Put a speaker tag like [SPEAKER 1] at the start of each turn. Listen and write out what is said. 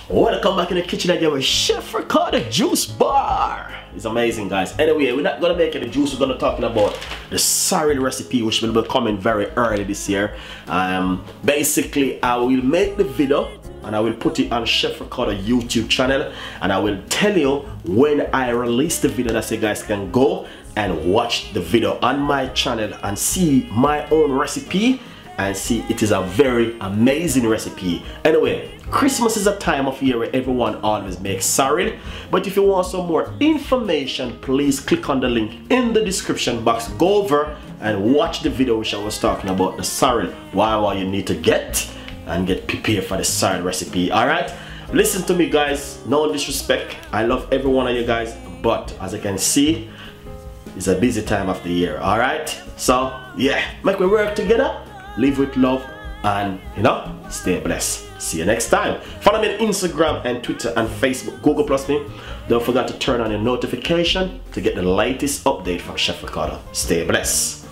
[SPEAKER 1] Welcome back in the kitchen again with Chef Ricardo Juice Bar. It's amazing, guys. Anyway, we're not gonna make any juice. We're gonna talking about the sorrel recipe, which will be coming very early this year. Basically, I will make the video and I will put it on Chef Ricardo YouTube channel, and I will tell you when I release the video, that so you guys can go and watch the video on my channel and see my own recipe and see it is a very amazing recipe. Anyway, Christmas is a time of year where everyone always makes sorrel, but if you want some more information, please click on the link in the description box. Go over and watch the video which I was talking about the sorrel, what you need to get and get prepared for the sorrel recipe. Alright, listen to me, guys, no disrespect, I love every one of you guys, but as you can see, it's a busy time of the year. Alright, so yeah, make we work together, live with love, and stay blessed. See you next time. Follow me on Instagram and Twitter and Facebook, Google Plus me. Don't forget to turn on your notification to get the latest update from Chef Ricardo. Stay blessed.